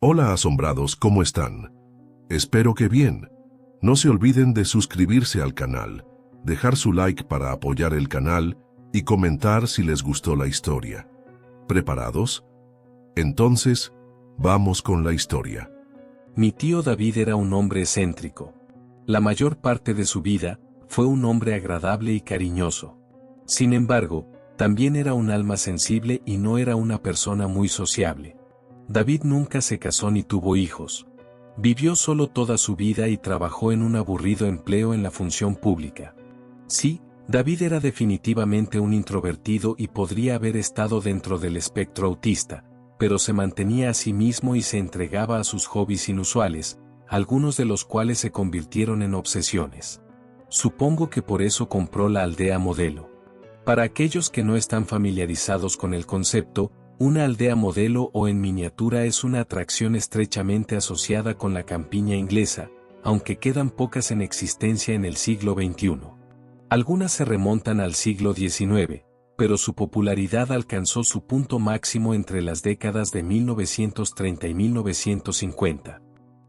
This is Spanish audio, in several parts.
Hola asombrados, ¿cómo están? Espero que bien. No se olviden de suscribirse al canal, dejar su like para apoyar el canal y comentar si les gustó la historia. ¿Preparados? Entonces, vamos con la historia. Mi tío David era un hombre excéntrico. La mayor parte de su vida fue un hombre agradable y cariñoso. Sin embargo, también era un alma sensible y no era una persona muy sociable. David nunca se casó ni tuvo hijos. Vivió solo toda su vida y trabajó en un aburrido empleo en la función pública. Sí, David era definitivamente un introvertido y podría haber estado dentro del espectro autista, pero se mantenía a sí mismo y se entregaba a sus hobbies inusuales, algunos de los cuales se convirtieron en obsesiones. Supongo que por eso compró la aldea modelo. Para aquellos que no están familiarizados con el concepto, una aldea modelo o en miniatura es una atracción estrechamente asociada con la campiña inglesa, aunque quedan pocas en existencia en el siglo XXI. Algunas se remontan al siglo XIX, pero su popularidad alcanzó su punto máximo entre las décadas de 1930 y 1950.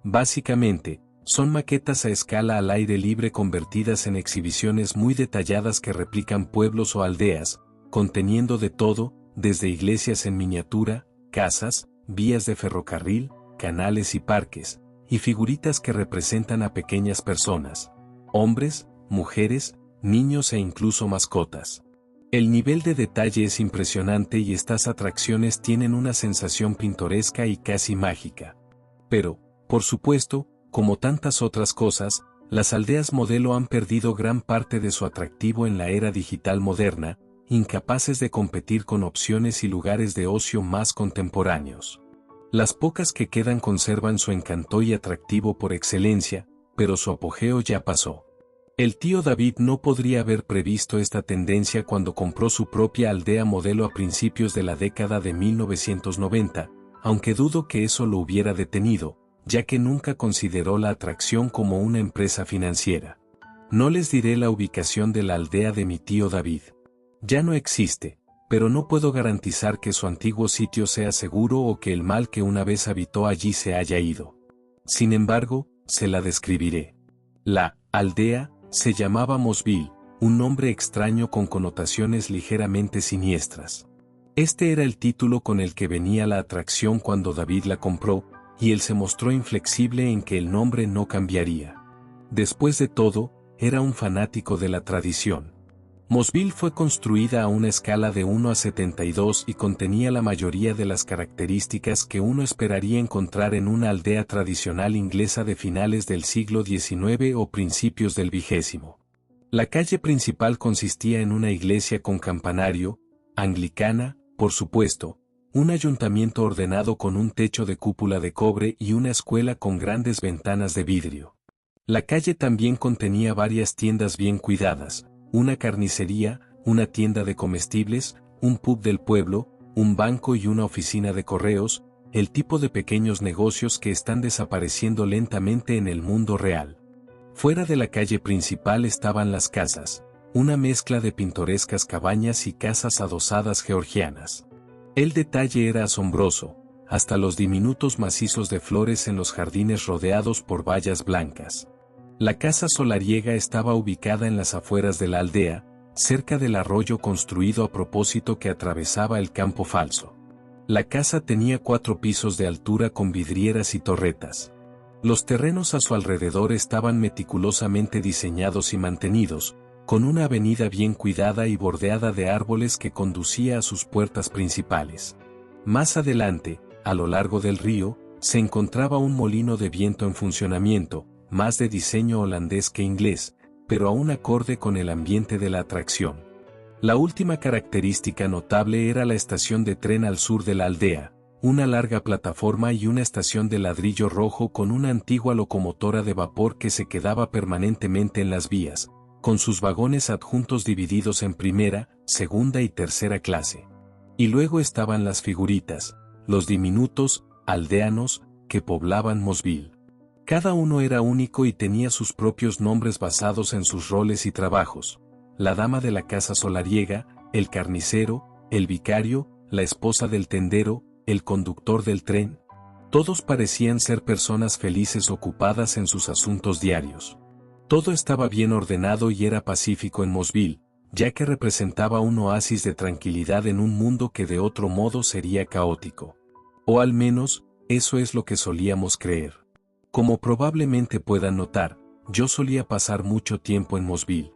Básicamente, son maquetas a escala al aire libre convertidas en exhibiciones muy detalladas que replican pueblos o aldeas, conteniendo de todo, desde iglesias en miniatura, casas, vías de ferrocarril, canales y parques, y figuritas que representan a pequeñas personas, hombres, mujeres, niños e incluso mascotas. El nivel de detalle es impresionante y estas atracciones tienen una sensación pintoresca y casi mágica. Pero, por supuesto, como tantas otras cosas, las aldeas modelo han perdido gran parte de su atractivo en la era digital moderna, incapaces de competir con opciones y lugares de ocio más contemporáneos. Las pocas que quedan conservan su encanto y atractivo por excelencia, pero su apogeo ya pasó. El tío David no podría haber previsto esta tendencia cuando compró su propia aldea modelo a principios de la década de 1990, aunque dudo que eso lo hubiera detenido, ya que nunca consideró la atracción como una empresa financiera. No les diré la ubicación de la aldea de mi tío David. Ya no existe, pero no puedo garantizar que su antiguo sitio sea seguro o que el mal que una vez habitó allí se haya ido. Sin embargo, se la describiré. La aldea se llamaba Mosville, un nombre extraño con connotaciones ligeramente siniestras. Este era el título con el que venía la atracción cuando David la compró, y él se mostró inflexible en que el nombre no cambiaría. Después de todo, era un fanático de la tradición. Mosville fue construida a una escala de 1 a 72 y contenía la mayoría de las características que uno esperaría encontrar en una aldea tradicional inglesa de finales del siglo XIX o principios del XX. La calle principal consistía en una iglesia con campanario, anglicana, por supuesto, un ayuntamiento ordenado con un techo de cúpula de cobre y una escuela con grandes ventanas de vidrio. La calle también contenía varias tiendas bien cuidadas, una carnicería, una tienda de comestibles, un pub del pueblo, un banco y una oficina de correos, el tipo de pequeños negocios que están desapareciendo lentamente en el mundo real. Fuera de la calle principal estaban las casas, una mezcla de pintorescas cabañas y casas adosadas georgianas. El detalle era asombroso, hasta los diminutos macizos de flores en los jardines rodeados por vallas blancas. La casa solariega estaba ubicada en las afueras de la aldea, cerca del arroyo construido a propósito que atravesaba el campo falso. La casa tenía 4 pisos de altura con vidrieras y torretas. Los terrenos a su alrededor estaban meticulosamente diseñados y mantenidos, con una avenida bien cuidada y bordeada de árboles que conducía a sus puertas principales. Más adelante, a lo largo del río, se encontraba un molino de viento en funcionamiento, más de diseño holandés que inglés, pero aún acorde con el ambiente de la atracción. La última característica notable era la estación de tren al sur de la aldea, una larga plataforma y una estación de ladrillo rojo con una antigua locomotora de vapor que se quedaba permanentemente en las vías, con sus vagones adjuntos divididos en primera, segunda y tercera clase. Y luego estaban las figuritas, los diminutos, aldeanos, que poblaban Mosville. Cada uno era único y tenía sus propios nombres basados en sus roles y trabajos: la dama de la casa solariega, el carnicero, el vicario, la esposa del tendero, el conductor del tren. Todos parecían ser personas felices ocupadas en sus asuntos diarios. Todo estaba bien ordenado y era pacífico en Mossville, ya que representaba un oasis de tranquilidad en un mundo que de otro modo sería caótico. O al menos, eso es lo que solíamos creer. Como probablemente puedan notar, yo solía pasar mucho tiempo en Mossville.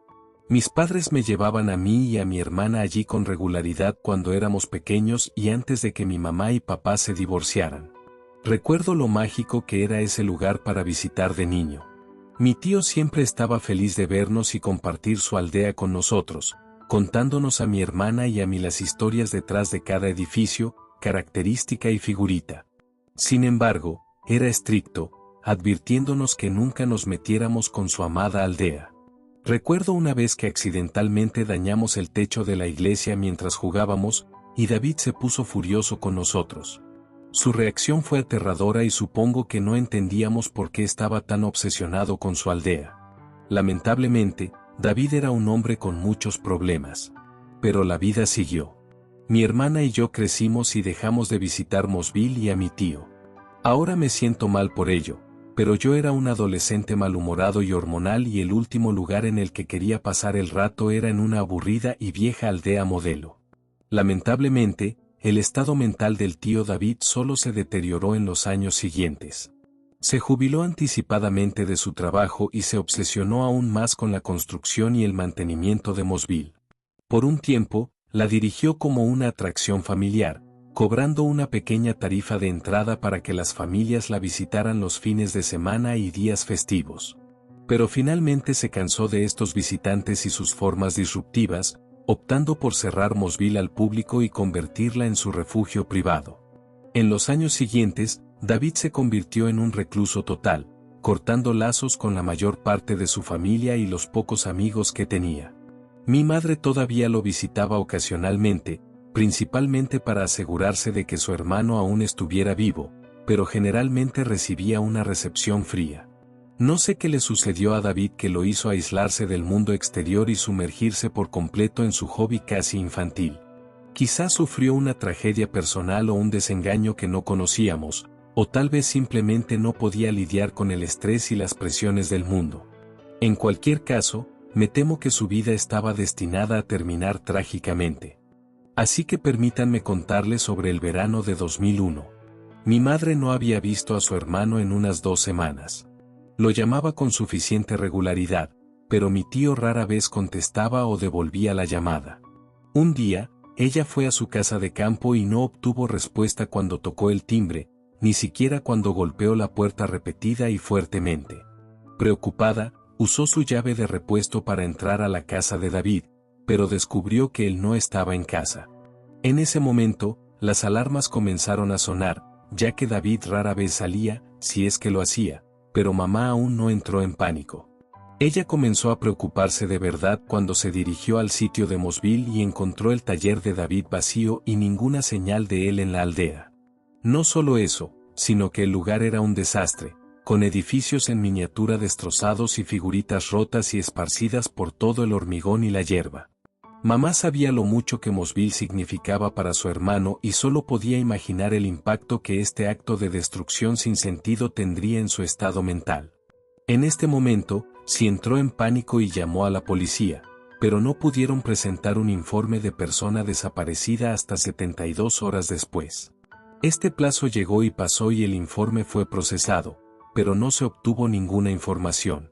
Mis padres me llevaban a mí y a mi hermana allí con regularidad cuando éramos pequeños y antes de que mi mamá y papá se divorciaran. Recuerdo lo mágico que era ese lugar para visitar de niño. Mi tío siempre estaba feliz de vernos y compartir su aldea con nosotros, contándonos a mi hermana y a mí las historias detrás de cada edificio, característica y figurita. Sin embargo, era estricto, advirtiéndonos que nunca nos metiéramos con su amada aldea. Recuerdo una vez que accidentalmente dañamos el techo de la iglesia mientras jugábamos, y David se puso furioso con nosotros. Su reacción fue aterradora y supongo que no entendíamos por qué estaba tan obsesionado con su aldea. Lamentablemente, David era un hombre con muchos problemas. Pero la vida siguió. Mi hermana y yo crecimos y dejamos de visitar Mossville y a mi tío. Ahora me siento mal por ello, pero yo era un adolescente malhumorado y hormonal y el último lugar en el que quería pasar el rato era en una aburrida y vieja aldea modelo. Lamentablemente, el estado mental del tío David solo se deterioró en los años siguientes. Se jubiló anticipadamente de su trabajo y se obsesionó aún más con la construcción y el mantenimiento de Mossville. Por un tiempo, la dirigió como una atracción familiar, cobrando una pequeña tarifa de entrada para que las familias la visitaran los fines de semana y días festivos. Pero finalmente se cansó de estos visitantes y sus formas disruptivas, optando por cerrar Mossville al público y convertirla en su refugio privado. En los años siguientes, David se convirtió en un recluso total, cortando lazos con la mayor parte de su familia y los pocos amigos que tenía. Mi madre todavía lo visitaba ocasionalmente, principalmente para asegurarse de que su hermano aún estuviera vivo, pero generalmente recibía una recepción fría. No sé qué le sucedió a David que lo hizo aislarse del mundo exterior y sumergirse por completo en su hobby casi infantil. Quizás sufrió una tragedia personal o un desengaño que no conocíamos, o tal vez simplemente no podía lidiar con el estrés y las presiones del mundo. En cualquier caso, me temo que su vida estaba destinada a terminar trágicamente. Así que permítanme contarles sobre el verano de 2001. Mi madre no había visto a su hermano en unas 2 semanas. Lo llamaba con suficiente regularidad, pero mi tío rara vez contestaba o devolvía la llamada. Un día, ella fue a su casa de campo y no obtuvo respuesta cuando tocó el timbre, ni siquiera cuando golpeó la puerta repetida y fuertemente. Preocupada, usó su llave de repuesto para entrar a la casa de David, pero descubrió que él no estaba en casa. En ese momento, las alarmas comenzaron a sonar, ya que David rara vez salía, si es que lo hacía, pero mamá aún no entró en pánico. Ella comenzó a preocuparse de verdad cuando se dirigió al sitio de Mossville y encontró el taller de David vacío y ninguna señal de él en la aldea. No solo eso, sino que el lugar era un desastre, con edificios en miniatura destrozados y figuritas rotas y esparcidas por todo el hormigón y la hierba. Mamá sabía lo mucho que Mossville significaba para su hermano y solo podía imaginar el impacto que este acto de destrucción sin sentido tendría en su estado mental. En este momento, sí entró en pánico y llamó a la policía, pero no pudieron presentar un informe de persona desaparecida hasta 72 horas después. Este plazo llegó y pasó y el informe fue procesado, pero no se obtuvo ninguna información.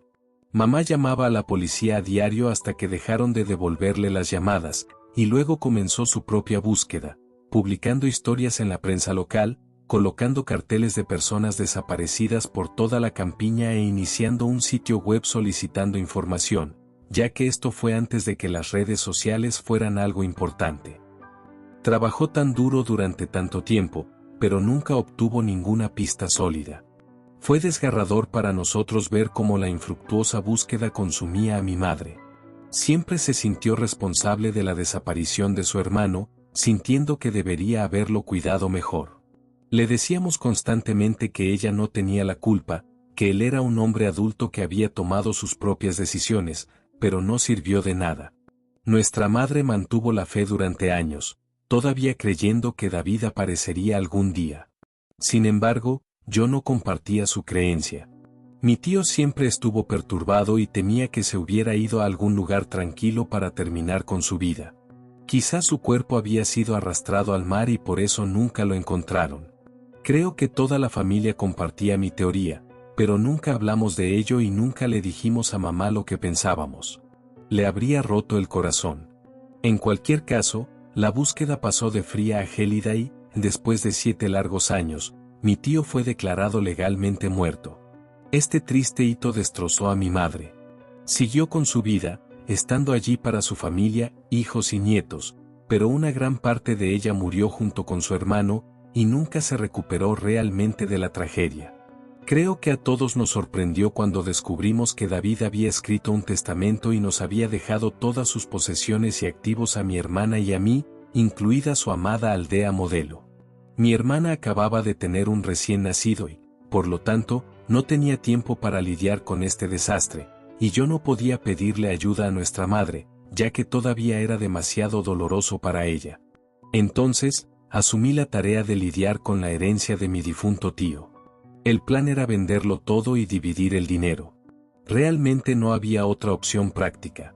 Mamá llamaba a la policía a diario hasta que dejaron de devolverle las llamadas, y luego comenzó su propia búsqueda, publicando historias en la prensa local, colocando carteles de personas desaparecidas por toda la campiña e iniciando un sitio web solicitando información, ya que esto fue antes de que las redes sociales fueran algo importante. Trabajó tan duro durante tanto tiempo, pero nunca obtuvo ninguna pista sólida. Fue desgarrador para nosotros ver cómo la infructuosa búsqueda consumía a mi madre. Siempre se sintió responsable de la desaparición de su hermano, sintiendo que debería haberlo cuidado mejor. Le decíamos constantemente que ella no tenía la culpa, que él era un hombre adulto que había tomado sus propias decisiones, pero no sirvió de nada. Nuestra madre mantuvo la fe durante años, todavía creyendo que David aparecería algún día. Sin embargo, yo no compartía su creencia. Mi tío siempre estuvo perturbado y temía que se hubiera ido a algún lugar tranquilo para terminar con su vida. Quizás su cuerpo había sido arrastrado al mar y por eso nunca lo encontraron. Creo que toda la familia compartía mi teoría, pero nunca hablamos de ello y nunca le dijimos a mamá lo que pensábamos. Le habría roto el corazón. En cualquier caso, la búsqueda pasó de fría a gélida y, después de 7 largos años, mi tío fue declarado legalmente muerto. Este triste hito destrozó a mi madre. Siguió con su vida, estando allí para su familia, hijos y nietos, pero una gran parte de ella murió junto con su hermano, y nunca se recuperó realmente de la tragedia. Creo que a todos nos sorprendió cuando descubrimos que David había escrito un testamento y nos había dejado todas sus posesiones y activos a mi hermana y a mí, incluida su amada aldea modelo. Mi hermana acababa de tener un recién nacido y, por lo tanto, no tenía tiempo para lidiar con este desastre, y yo no podía pedirle ayuda a nuestra madre, ya que todavía era demasiado doloroso para ella. Entonces, asumí la tarea de lidiar con la herencia de mi difunto tío. El plan era venderlo todo y dividir el dinero. Realmente no había otra opción práctica.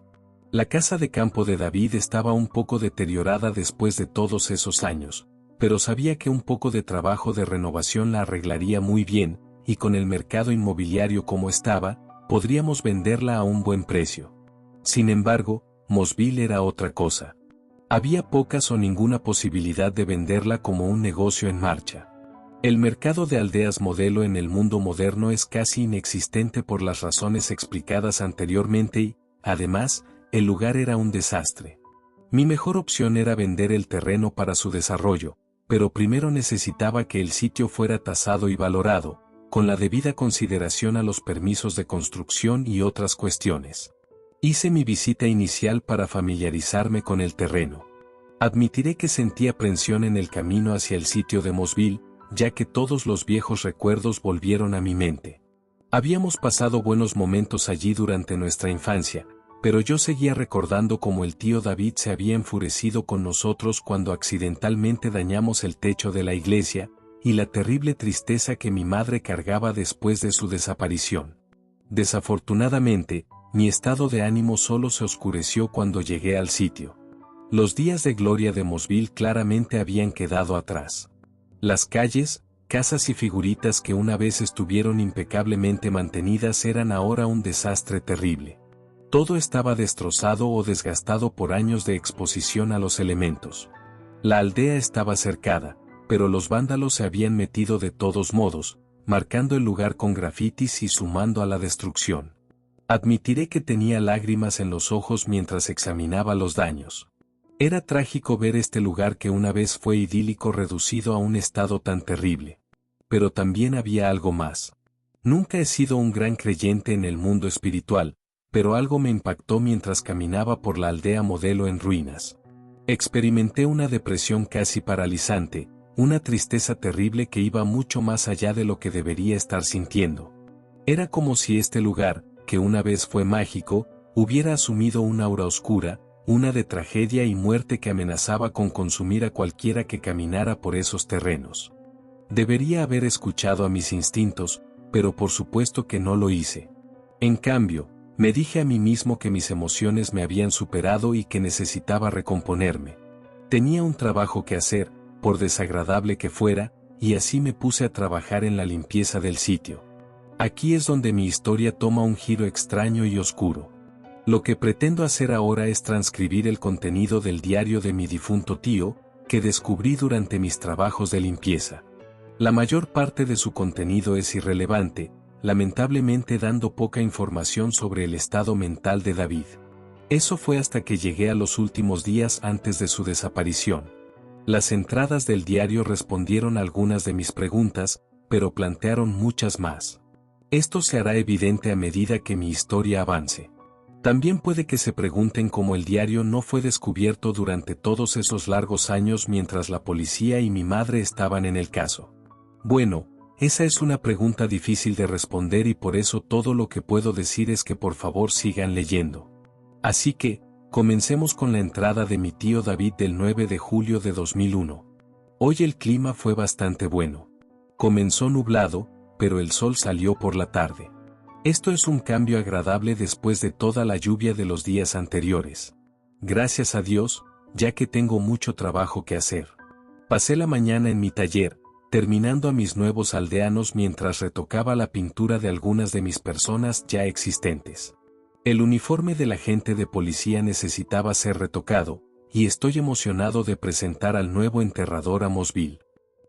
La casa de campo de David estaba un poco deteriorada después de todos esos años, pero sabía que un poco de trabajo de renovación la arreglaría muy bien, y con el mercado inmobiliario como estaba, podríamos venderla a un buen precio. Sin embargo, Mosville era otra cosa. Había pocas o ninguna posibilidad de venderla como un negocio en marcha. El mercado de aldeas modelo en el mundo moderno es casi inexistente por las razones explicadas anteriormente y, además, el lugar era un desastre. Mi mejor opción era vender el terreno para su desarrollo, pero primero necesitaba que el sitio fuera tasado y valorado, con la debida consideración a los permisos de construcción y otras cuestiones. Hice mi visita inicial para familiarizarme con el terreno. Admitiré que sentí aprensión en el camino hacia el sitio de Mosville, ya que todos los viejos recuerdos volvieron a mi mente. Habíamos pasado buenos momentos allí durante nuestra infancia, pero yo seguía recordando cómo el tío David se había enfurecido con nosotros cuando accidentalmente dañamos el techo de la iglesia, y la terrible tristeza que mi madre cargaba después de su desaparición. Desafortunadamente, mi estado de ánimo solo se oscureció cuando llegué al sitio. Los días de gloria de Mosville claramente habían quedado atrás. Las calles, casas y figuritas que una vez estuvieron impecablemente mantenidas eran ahora un desastre terrible. Todo estaba destrozado o desgastado por años de exposición a los elementos. La aldea estaba cercada, pero los vándalos se habían metido de todos modos, marcando el lugar con grafitis y sumando a la destrucción. Admitiré que tenía lágrimas en los ojos mientras examinaba los daños. Era trágico ver este lugar que una vez fue idílico reducido a un estado tan terrible. Pero también había algo más. Nunca he sido un gran creyente en el mundo espiritual, pero algo me impactó mientras caminaba por la aldea modelo en ruinas. Experimenté una depresión casi paralizante, una tristeza terrible que iba mucho más allá de lo que debería estar sintiendo. Era como si este lugar, que una vez fue mágico, hubiera asumido una aura oscura, una de tragedia y muerte que amenazaba con consumir a cualquiera que caminara por esos terrenos. Debería haber escuchado a mis instintos, pero por supuesto que no lo hice. En cambio, me dije a mí mismo que mis emociones me habían superado y que necesitaba recomponerme. Tenía un trabajo que hacer, por desagradable que fuera, y así me puse a trabajar en la limpieza del sitio. Aquí es donde mi historia toma un giro extraño y oscuro. Lo que pretendo hacer ahora es transcribir el contenido del diario de mi difunto tío, que descubrí durante mis trabajos de limpieza. La mayor parte de su contenido es irrelevante, lamentablemente dando poca información sobre el estado mental de David. Eso fue hasta que llegué a los últimos días antes de su desaparición. Las entradas del diario respondieron algunas de mis preguntas, pero plantearon muchas más. Esto se hará evidente a medida que mi historia avance. También puede que se pregunten cómo el diario no fue descubierto durante todos esos largos años mientras la policía y mi madre estaban en el caso. Bueno, esa es una pregunta difícil de responder y por eso todo lo que puedo decir es que por favor sigan leyendo. Así que, comencemos con la entrada de mi tío David del 9 de julio de 2001. Hoy el clima fue bastante bueno. Comenzó nublado, pero el sol salió por la tarde. Esto es un cambio agradable después de toda la lluvia de los días anteriores. Gracias a Dios, ya que tengo mucho trabajo que hacer. Pasé la mañana en mi taller, terminando a mis nuevos aldeanos mientras retocaba la pintura de algunas de mis personas ya existentes. El uniforme del agente de policía necesitaba ser retocado, y estoy emocionado de presentar al nuevo enterrador a Mosville.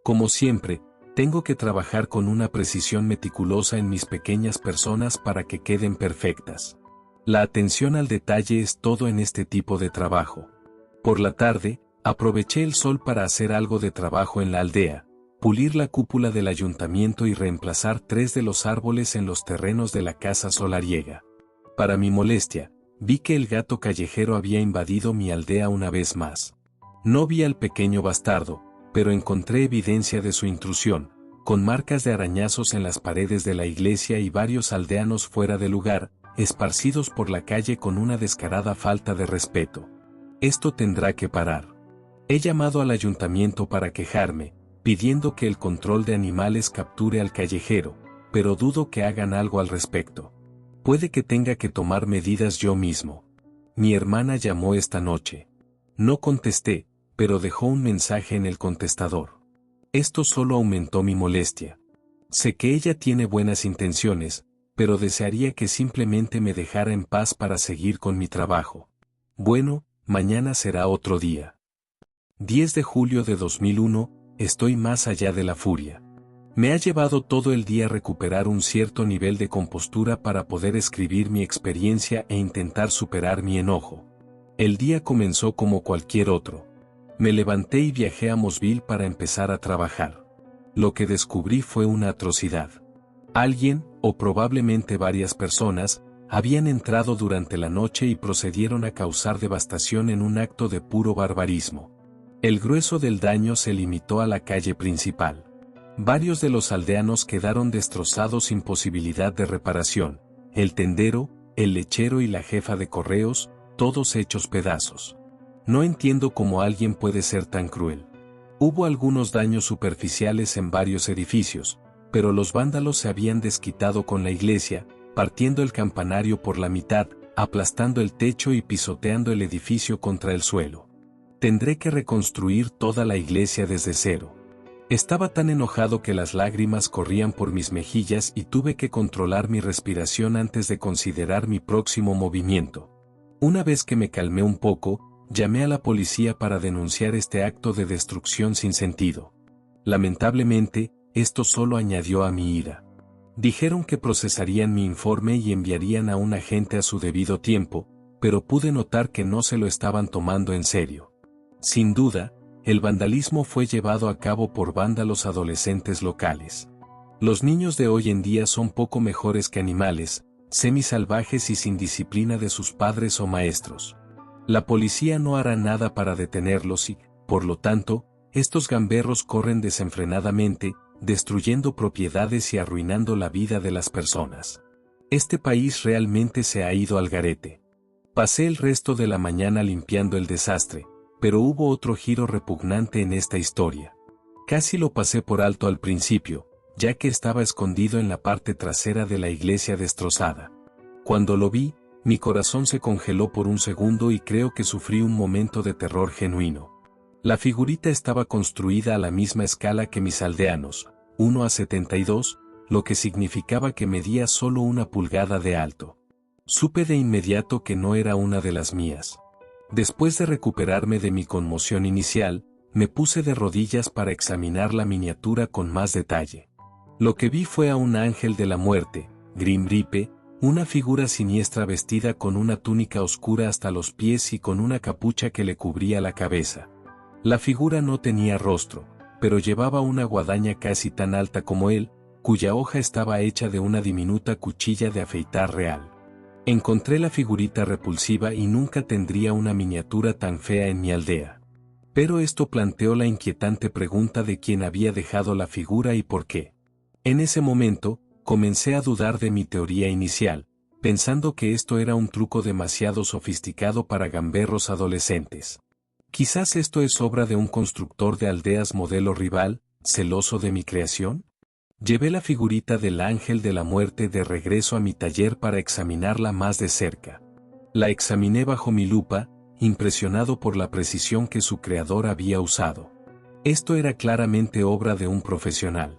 Como siempre, tengo que trabajar con una precisión meticulosa en mis pequeñas personas para que queden perfectas. La atención al detalle es todo en este tipo de trabajo. Por la tarde, aproveché el sol para hacer algo de trabajo en la aldea, pulir la cúpula del ayuntamiento y reemplazar 3 de los árboles en los terrenos de la casa solariega. Para mi molestia, vi que el gato callejero había invadido mi aldea una vez más. No vi al pequeño bastardo, pero encontré evidencia de su intrusión, con marcas de arañazos en las paredes de la iglesia y varios aldeanos fuera de lugar, esparcidos por la calle con una descarada falta de respeto. Esto tendrá que parar. He llamado al ayuntamiento para quejarme, pidiendo que el control de animales capture al callejero, pero dudo que hagan algo al respecto. Puede que tenga que tomar medidas yo mismo. Mi hermana llamó esta noche. No contesté, pero dejó un mensaje en el contestador. Esto solo aumentó mi molestia. Sé que ella tiene buenas intenciones, pero desearía que simplemente me dejara en paz para seguir con mi trabajo. Bueno, mañana será otro día. 10 de julio de 2001, estoy más allá de la furia. Me ha llevado todo el día recuperar un cierto nivel de compostura para poder escribir mi experiencia e intentar superar mi enojo. El día comenzó como cualquier otro. Me levanté y viajé a Mosville para empezar a trabajar. Lo que descubrí fue una atrocidad. Alguien, o probablemente varias personas, habían entrado durante la noche y procedieron a causar devastación en un acto de puro barbarismo. El grueso del daño se limitó a la calle principal. Varios de los aldeanos quedaron destrozados sin posibilidad de reparación, el tendero, el lechero y la jefa de correos, todos hechos pedazos. No entiendo cómo alguien puede ser tan cruel. Hubo algunos daños superficiales en varios edificios, pero los vándalos se habían desquitado con la iglesia, partiendo el campanario por la mitad, aplastando el techo y pisoteando el edificio contra el suelo. Tendré que reconstruir toda la iglesia desde cero. Estaba tan enojado que las lágrimas corrían por mis mejillas y tuve que controlar mi respiración antes de considerar mi próximo movimiento. Una vez que me calmé un poco, llamé a la policía para denunciar este acto de destrucción sin sentido. Lamentablemente, esto solo añadió a mi ira. Dijeron que procesarían mi informe y enviarían a un agente a su debido tiempo, pero pude notar que no se lo estaban tomando en serio. Sin duda, el vandalismo fue llevado a cabo por vándalos adolescentes locales. Los niños de hoy en día son poco mejores que animales, semisalvajes y sin disciplina de sus padres o maestros. La policía no hará nada para detenerlos y, por lo tanto, estos gamberros corren desenfrenadamente, destruyendo propiedades y arruinando la vida de las personas. Este país realmente se ha ido al garete. Pasé el resto de la mañana limpiando el desastre, pero hubo otro giro repugnante en esta historia. Casi lo pasé por alto al principio, ya que estaba escondido en la parte trasera de la iglesia destrozada. Cuando lo vi, mi corazón se congeló por un segundo y creo que sufrí un momento de terror genuino. La figurita estaba construida a la misma escala que mis aldeanos, 1:72, lo que significaba que medía solo 1 pulgada de alto. Supe de inmediato que no era una de las mías. Después de recuperarme de mi conmoción inicial, me puse de rodillas para examinar la miniatura con más detalle. Lo que vi fue a un ángel de la muerte, Grim Reaper, una figura siniestra vestida con una túnica oscura hasta los pies y con una capucha que le cubría la cabeza. La figura no tenía rostro, pero llevaba una guadaña casi tan alta como él, cuya hoja estaba hecha de una diminuta cuchilla de afeitar real. Encontré la figurita repulsiva y nunca tendría una miniatura tan fea en mi aldea. Pero esto planteó la inquietante pregunta de quién había dejado la figura y por qué. En ese momento, comencé a dudar de mi teoría inicial, pensando que esto era un truco demasiado sofisticado para gamberros adolescentes. Quizás esto es obra de un constructor de aldeas modelo rival, celoso de mi creación. Llevé la figurita del ángel de la muerte de regreso a mi taller para examinarla más de cerca. La examiné bajo mi lupa, impresionado por la precisión que su creador había usado. Esto era claramente obra de un profesional.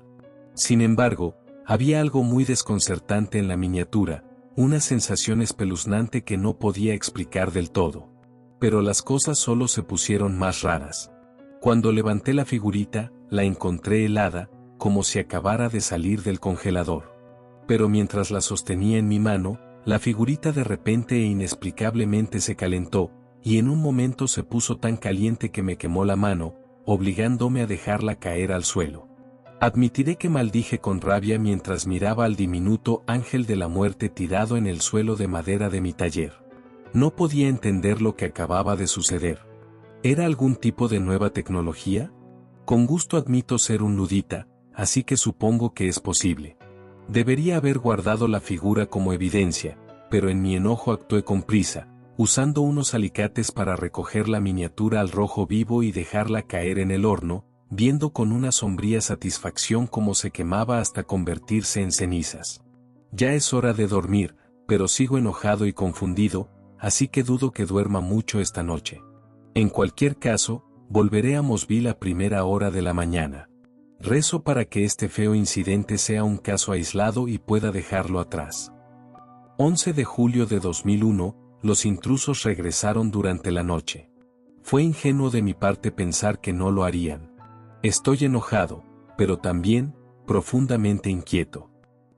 Sin embargo, había algo muy desconcertante en la miniatura, una sensación espeluznante que no podía explicar del todo. Pero las cosas solo se pusieron más raras. Cuando levanté la figurita, la encontré helada, como si acabara de salir del congelador. Pero mientras la sostenía en mi mano, la figurita de repente e inexplicablemente se calentó, y en un momento se puso tan caliente que me quemó la mano, obligándome a dejarla caer al suelo. Admitiré que maldije con rabia mientras miraba al diminuto ángel de la muerte tirado en el suelo de madera de mi taller. No podía entender lo que acababa de suceder. ¿Era algún tipo de nueva tecnología? Con gusto admito ser un ludita, así que supongo que es posible. Debería haber guardado la figura como evidencia, pero en mi enojo actué con prisa, usando unos alicates para recoger la miniatura al rojo vivo y dejarla caer en el horno, viendo con una sombría satisfacción cómo se quemaba hasta convertirse en cenizas. Ya es hora de dormir, pero sigo enojado y confundido, así que dudo que duerma mucho esta noche. En cualquier caso, volveré a Mosville a primera hora de la mañana. Rezo para que este feo incidente sea un caso aislado y pueda dejarlo atrás. 11 de julio de 2001, los intrusos regresaron durante la noche. Fue ingenuo de mi parte pensar que no lo harían. Estoy enojado, pero también, profundamente inquieto.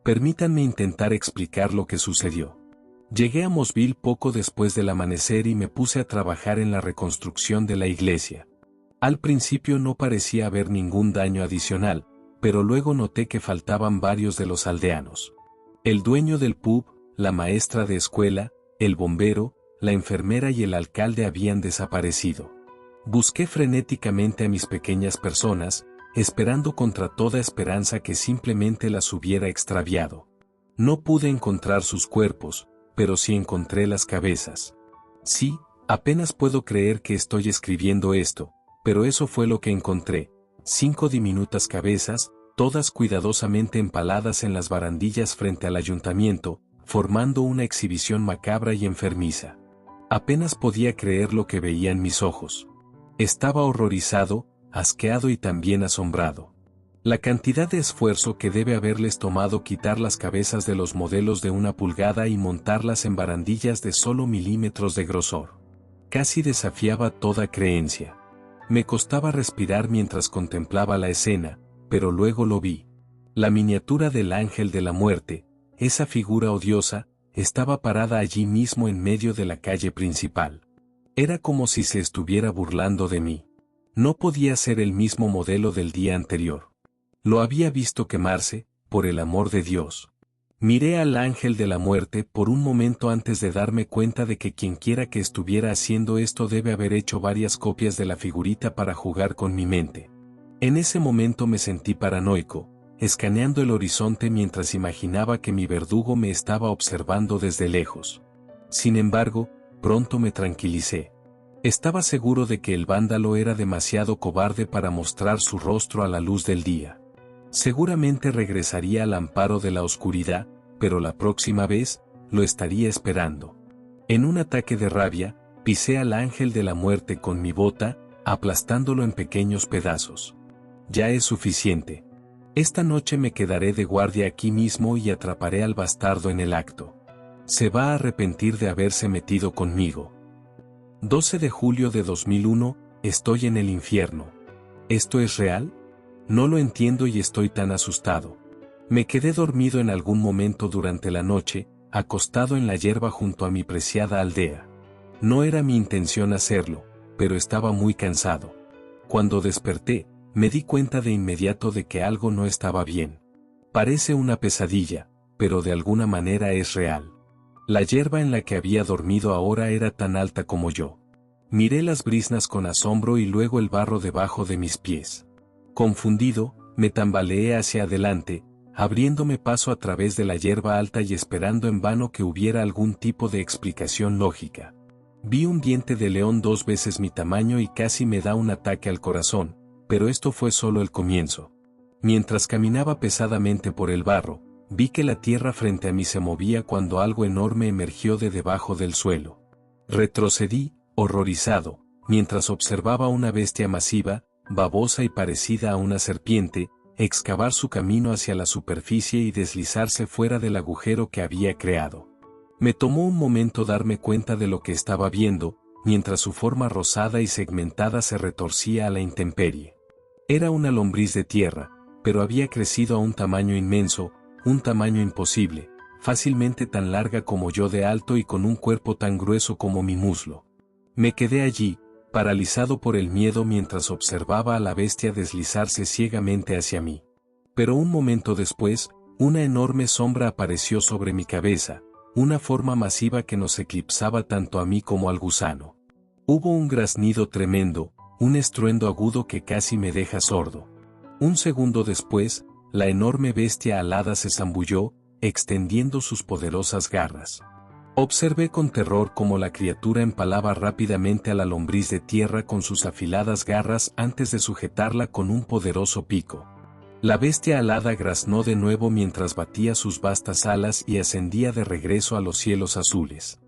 Permítanme intentar explicar lo que sucedió. Llegué a Mosville poco después del amanecer y me puse a trabajar en la reconstrucción de la iglesia. Al principio no parecía haber ningún daño adicional, pero luego noté que faltaban varios de los aldeanos. El dueño del pub, la maestra de escuela, el bombero, la enfermera y el alcalde habían desaparecido. Busqué frenéticamente a mis pequeñas personas, esperando contra toda esperanza que simplemente las hubiera extraviado. No pude encontrar sus cuerpos, pero sí encontré las cabezas. Sí, apenas puedo creer que estoy escribiendo esto, pero eso fue lo que encontré: 5 diminutas cabezas, todas cuidadosamente empaladas en las barandillas frente al ayuntamiento, formando una exhibición macabra y enfermiza. Apenas podía creer lo que veía en mis ojos. Estaba horrorizado, asqueado y también asombrado. La cantidad de esfuerzo que debe haberles tomado quitar las cabezas de los modelos de 1 pulgada y montarlas en barandillas de solo milímetros de grosor. Casi desafiaba toda creencia. Me costaba respirar mientras contemplaba la escena, pero luego lo vi. La miniatura del ángel de la muerte, esa figura odiosa, estaba parada allí mismo en medio de la calle principal. Era como si se estuviera burlando de mí. No podía ser el mismo modelo del día anterior. Lo había visto quemarse, por el amor de Dios. Miré al ángel de la muerte por un momento antes de darme cuenta de que quienquiera que estuviera haciendo esto debe haber hecho varias copias de la figurita para jugar con mi mente. En ese momento me sentí paranoico, escaneando el horizonte mientras imaginaba que mi verdugo me estaba observando desde lejos. Sin embargo, pronto me tranquilicé. Estaba seguro de que el vándalo era demasiado cobarde para mostrar su rostro a la luz del día. Seguramente regresaría al amparo de la oscuridad, pero la próxima vez, lo estaría esperando. En un ataque de rabia, pisé al ángel de la muerte con mi bota, aplastándolo en pequeños pedazos. Ya es suficiente. Esta noche me quedaré de guardia aquí mismo y atraparé al bastardo en el acto. Se va a arrepentir de haberse metido conmigo. 12 de julio de 2001, estoy en el infierno. ¿Esto es real? No lo entiendo y estoy tan asustado. Me quedé dormido en algún momento durante la noche, acostado en la hierba junto a mi preciada aldea. No era mi intención hacerlo, pero estaba muy cansado. Cuando desperté, me di cuenta de inmediato de que algo no estaba bien. Parece una pesadilla, pero de alguna manera es real. La hierba en la que había dormido ahora era tan alta como yo. Miré las briznas con asombro y luego el barro debajo de mis pies. Confundido, me tambaleé hacia adelante, abriéndome paso a través de la hierba alta y esperando en vano que hubiera algún tipo de explicación lógica. Vi un diente de león 2 veces mi tamaño y casi me da un ataque al corazón, pero esto fue solo el comienzo. Mientras caminaba pesadamente por el barro, vi que la tierra frente a mí se movía cuando algo enorme emergió de debajo del suelo. Retrocedí, horrorizado, mientras observaba una bestia masiva, babosa y parecida a una serpiente, excavar su camino hacia la superficie y deslizarse fuera del agujero que había creado. Me tomó un momento darme cuenta de lo que estaba viendo, mientras su forma rosada y segmentada se retorcía a la intemperie. Era una lombriz de tierra, pero había crecido a un tamaño inmenso, un tamaño imposible, fácilmente tan larga como yo de alto y con un cuerpo tan grueso como mi muslo. Me quedé allí, paralizado por el miedo mientras observaba a la bestia deslizarse ciegamente hacia mí. Pero un momento después, una enorme sombra apareció sobre mi cabeza, una forma masiva que nos eclipsaba tanto a mí como al gusano. Hubo un graznido tremendo, un estruendo agudo que casi me deja sordo. Un segundo después, la enorme bestia alada se zambulló, extendiendo sus poderosas garras. Observé con terror cómo la criatura empalaba rápidamente a la lombriz de tierra con sus afiladas garras antes de sujetarla con un poderoso pico. La bestia alada graznó de nuevo mientras batía sus vastas alas y ascendía de regreso a los cielos azules.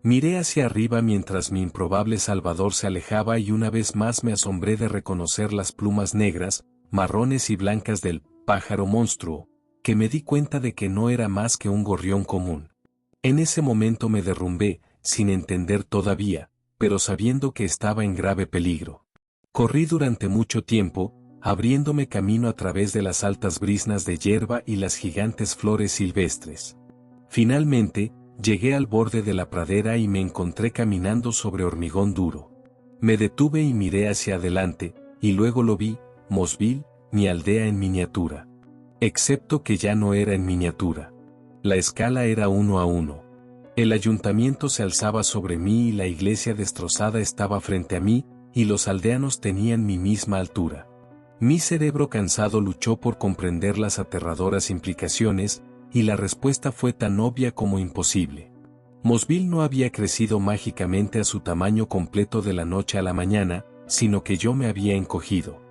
Miré hacia arriba mientras mi improbable salvador se alejaba y una vez más me asombré de reconocer las plumas negras, marrones y blancas del pájaro monstruo, que me di cuenta de que no era más que un gorrión común. En ese momento me derrumbé, sin entender todavía, pero sabiendo que estaba en grave peligro. Corrí durante mucho tiempo, abriéndome camino a través de las altas briznas de hierba y las gigantes flores silvestres. Finalmente, llegué al borde de la pradera y me encontré caminando sobre hormigón duro. Me detuve y miré hacia adelante, y luego lo vi, Mossville, mi aldea en miniatura. Excepto que ya no era en miniatura. La escala era 1 a 1. El ayuntamiento se alzaba sobre mí y la iglesia destrozada estaba frente a mí, y los aldeanos tenían mi misma altura. Mi cerebro cansado luchó por comprender las aterradoras implicaciones, y la respuesta fue tan obvia como imposible. Mossville no había crecido mágicamente a su tamaño completo de la noche a la mañana, sino que yo me había encogido.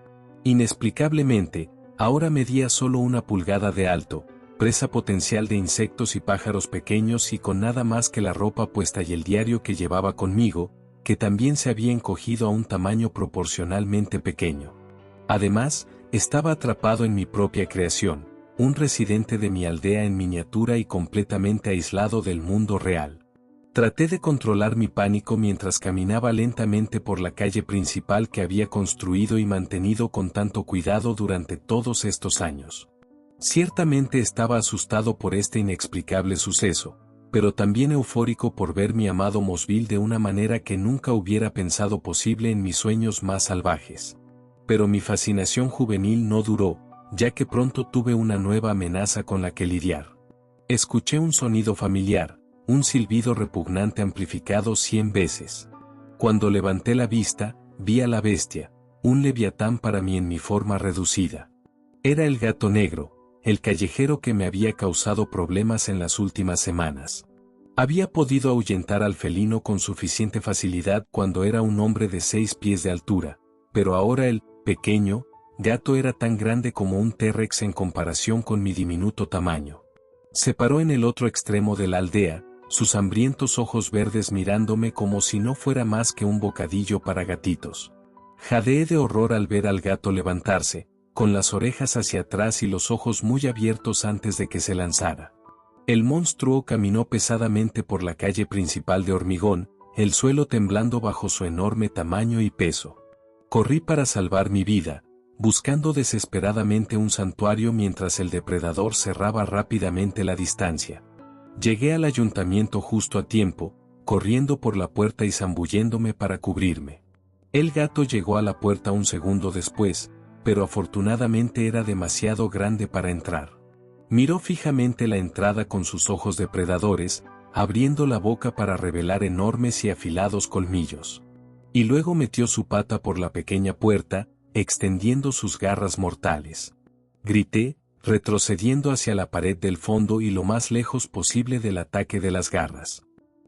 Inexplicablemente, ahora medía solo 1 pulgada de alto, presa potencial de insectos y pájaros pequeños y con nada más que la ropa puesta y el diario que llevaba conmigo, que también se había encogido a un tamaño proporcionalmente pequeño. Además, estaba atrapado en mi propia creación, un residente de mi aldea en miniatura y completamente aislado del mundo real. Traté de controlar mi pánico mientras caminaba lentamente por la calle principal que había construido y mantenido con tanto cuidado durante todos estos años. Ciertamente estaba asustado por este inexplicable suceso, pero también eufórico por ver mi amado Mossville de una manera que nunca hubiera pensado posible en mis sueños más salvajes. Pero mi fascinación juvenil no duró, ya que pronto tuve una nueva amenaza con la que lidiar. Escuché un sonido familiar, un silbido repugnante amplificado 100 veces. Cuando levanté la vista, vi a la bestia, un leviatán para mí en mi forma reducida. Era el gato negro, el callejero que me había causado problemas en las últimas semanas. Había podido ahuyentar al felino con suficiente facilidad cuando era un hombre de 6 pies de altura, pero ahora el pequeño gato era tan grande como un T-Rex en comparación con mi diminuto tamaño. Se paró en el otro extremo de la aldea, sus hambrientos ojos verdes mirándome como si no fuera más que un bocadillo para gatitos. Jadeé de horror al ver al gato levantarse, con las orejas hacia atrás y los ojos muy abiertos antes de que se lanzara. El monstruo caminó pesadamente por la calle principal de hormigón, el suelo temblando bajo su enorme tamaño y peso. Corrí para salvar mi vida, buscando desesperadamente un santuario mientras el depredador cerraba rápidamente la distancia. Llegué al ayuntamiento justo a tiempo, corriendo por la puerta y zambulléndome para cubrirme. El gato llegó a la puerta un segundo después, pero afortunadamente era demasiado grande para entrar. Miró fijamente la entrada con sus ojos depredadores, abriendo la boca para revelar enormes y afilados colmillos. Y luego metió su pata por la pequeña puerta, extendiendo sus garras mortales. Grité, retrocediendo hacia la pared del fondo y lo más lejos posible del ataque de las garras.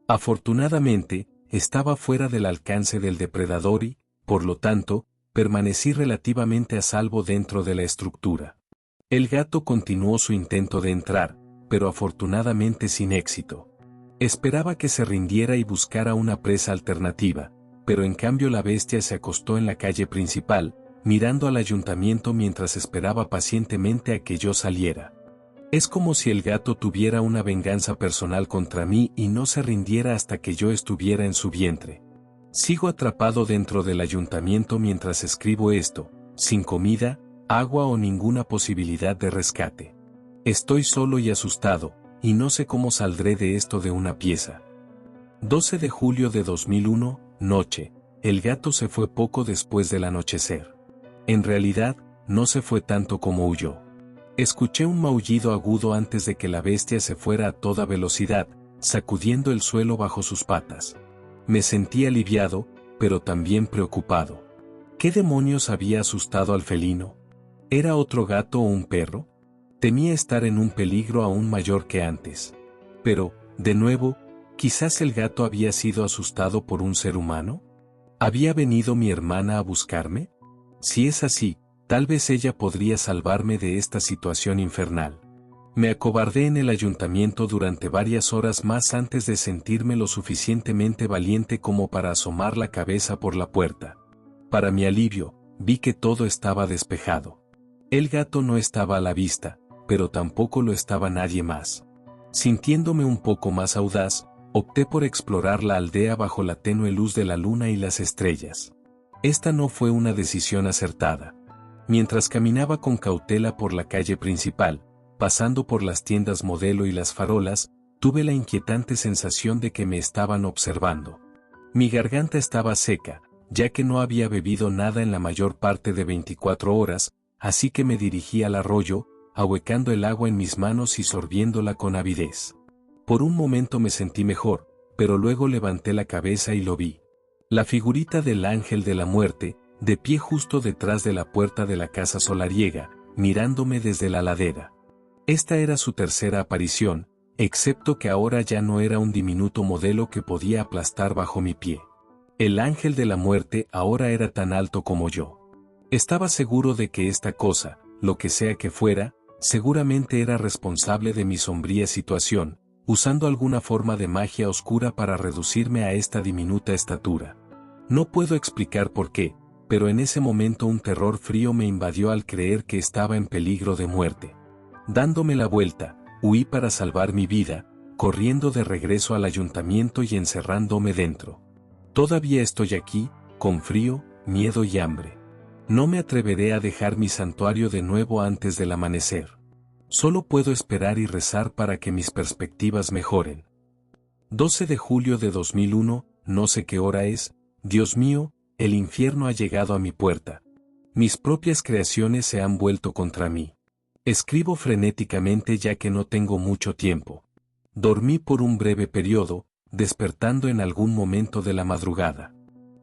Afortunadamente, estaba fuera del alcance del depredador y, por lo tanto, permanecí relativamente a salvo dentro de la estructura. El gato continuó su intento de entrar, pero afortunadamente sin éxito. Esperaba que se rindiera y buscara una presa alternativa, pero en cambio la bestia se acostó en la calle principal, mirando al ayuntamiento mientras esperaba pacientemente a que yo saliera. Es como si el gato tuviera una venganza personal contra mí y no se rindiera hasta que yo estuviera en su vientre. Sigo atrapado dentro del ayuntamiento mientras escribo esto, sin comida, agua o ninguna posibilidad de rescate. Estoy solo y asustado, y no sé cómo saldré de esto de una pieza. 12 de julio de 2001, noche. El gato se fue poco después del anochecer. En realidad, no se fue tanto como huyó. Escuché un maullido agudo antes de que la bestia se fuera a toda velocidad, sacudiendo el suelo bajo sus patas. Me sentí aliviado, pero también preocupado. ¿Qué demonios había asustado al felino? ¿Era otro gato o un perro? Temía estar en un peligro aún mayor que antes. Pero, de nuevo, ¿quizás el gato había sido asustado por un ser humano? ¿Había venido mi hermana a buscarme? Si es así, tal vez ella podría salvarme de esta situación infernal. Me acobardé en el ayuntamiento durante varias horas más antes de sentirme lo suficientemente valiente como para asomar la cabeza por la puerta. Para mi alivio, vi que todo estaba despejado. El gato no estaba a la vista, pero tampoco lo estaba nadie más. Sintiéndome un poco más audaz, opté por explorar la aldea bajo la tenue luz de la luna y las estrellas. Esta no fue una decisión acertada. Mientras caminaba con cautela por la calle principal, pasando por las tiendas modelo y las farolas, tuve la inquietante sensación de que me estaban observando. Mi garganta estaba seca, ya que no había bebido nada en la mayor parte de 24 horas, así que me dirigí al arroyo, ahuecando el agua en mis manos y sorbiéndola con avidez. Por un momento me sentí mejor, pero luego levanté la cabeza y lo vi. La figurita del ángel de la muerte, de pie justo detrás de la puerta de la casa solariega, mirándome desde la ladera. Esta era su tercera aparición, excepto que ahora ya no era un diminuto modelo que podía aplastar bajo mi pie. El ángel de la muerte ahora era tan alto como yo. Estaba seguro de que esta cosa, lo que sea que fuera, seguramente era responsable de mi sombría situación, usando alguna forma de magia oscura para reducirme a esta diminuta estatura. No puedo explicar por qué, pero en ese momento un terror frío me invadió al creer que estaba en peligro de muerte. Dándome la vuelta, huí para salvar mi vida, corriendo de regreso al ayuntamiento y encerrándome dentro. Todavía estoy aquí, con frío, miedo y hambre. No me atreveré a dejar mi santuario de nuevo antes del amanecer. Solo puedo esperar y rezar para que mis perspectivas mejoren. 12 de julio de 2001, no sé qué hora es, Dios mío, el infierno ha llegado a mi puerta. Mis propias creaciones se han vuelto contra mí. Escribo frenéticamente ya que no tengo mucho tiempo. Dormí por un breve periodo, despertando en algún momento de la madrugada.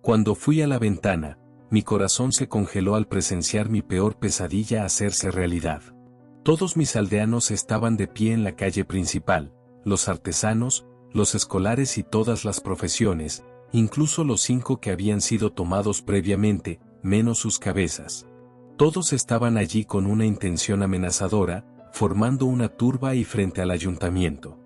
Cuando fui a la ventana, mi corazón se congeló al presenciar mi peor pesadilla hacerse realidad. Todos mis aldeanos estaban de pie en la calle principal, los artesanos, los escolares y todas las profesiones, incluso los 5 que habían sido tomados previamente, menos sus cabezas. Todos estaban allí con una intención amenazadora, formando una turba y frente al ayuntamiento.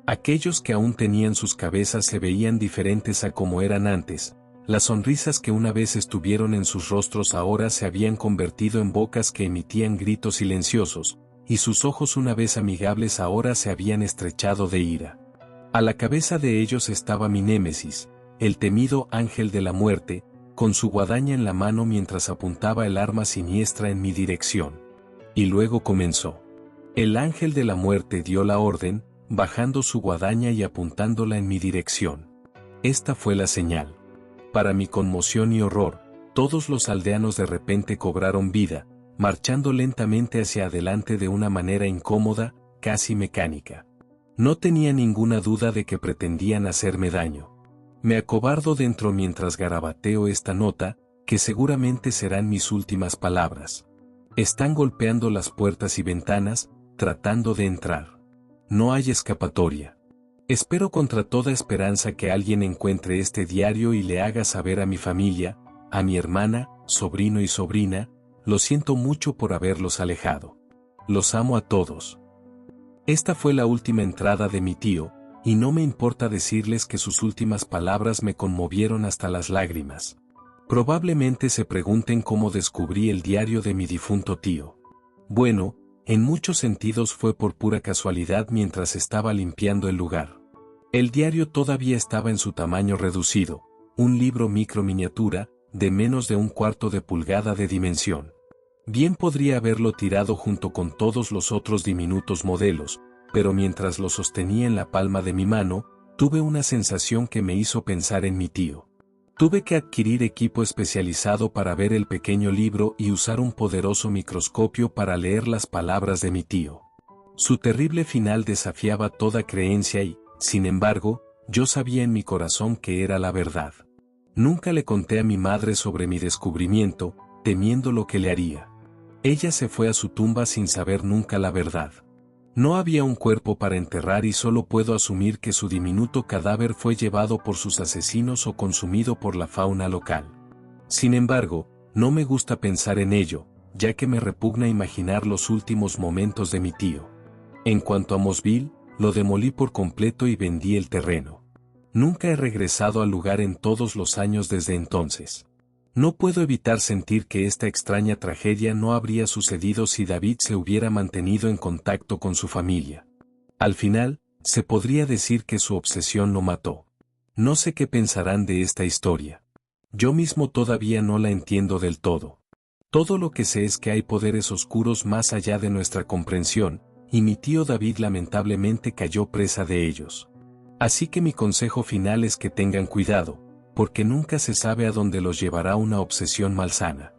Aquellos que aún tenían sus cabezas se veían diferentes a como eran antes, las sonrisas que una vez estuvieron en sus rostros ahora se habían convertido en bocas que emitían gritos silenciosos, y sus ojos una vez amigables ahora se habían estrechado de ira. A la cabeza de ellos estaba mi némesis, el temido ángel de la muerte, con su guadaña en la mano mientras apuntaba el arma siniestra en mi dirección. Y luego comenzó. El ángel de la muerte dio la orden, bajando su guadaña y apuntándola en mi dirección. Esta fue la señal. Para mi conmoción y horror, todos los aldeanos de repente cobraron vida, marchando lentamente hacia adelante de una manera incómoda, casi mecánica. No tenía ninguna duda de que pretendían hacerme daño. Me acobardo dentro mientras garabateo esta nota, que seguramente serán mis últimas palabras. Están golpeando las puertas y ventanas, tratando de entrar. No hay escapatoria. Espero contra toda esperanza que alguien encuentre este diario y le haga saber a mi familia, a mi hermana, sobrino y sobrina, lo siento mucho por haberlos alejado. los amo a todos. Esta fue la última entrada de mi tío, y no me importa decirles que sus últimas palabras me conmovieron hasta las lágrimas. Probablemente se pregunten cómo descubrí el diario de mi difunto tío. Bueno, en muchos sentidos fue por pura casualidad mientras estaba limpiando el lugar. El diario todavía estaba en su tamaño reducido, un libro microminiatura, de menos de 1/4 de pulgada de dimensión. Bien podría haberlo tirado junto con todos los otros diminutos modelos, pero mientras lo sostenía en la palma de mi mano, tuve una sensación que me hizo pensar en mi tío. Tuve que adquirir equipo especializado para ver el pequeño libro y usar un poderoso microscopio para leer las palabras de mi tío. Su terrible final desafiaba toda creencia y, sin embargo, yo sabía en mi corazón que era la verdad. Nunca le conté a mi madre sobre mi descubrimiento, temiendo lo que le haría. Ella se fue a su tumba sin saber nunca la verdad. No había un cuerpo para enterrar y solo puedo asumir que su diminuto cadáver fue llevado por sus asesinos o consumido por la fauna local. Sin embargo, no me gusta pensar en ello, ya que me repugna imaginar los últimos momentos de mi tío. En cuanto a Mossville, lo demolí por completo y vendí el terreno. Nunca he regresado al lugar en todos los años desde entonces. No puedo evitar sentir que esta extraña tragedia no habría sucedido si David se hubiera mantenido en contacto con su familia. Al final, se podría decir que su obsesión lo mató. No sé qué pensarán de esta historia. Yo mismo todavía no la entiendo del todo. Todo lo que sé es que hay poderes oscuros más allá de nuestra comprensión, y mi tío David lamentablemente cayó presa de ellos. Así que mi consejo final es que tengan cuidado, porque nunca se sabe a dónde los llevará una obsesión malsana.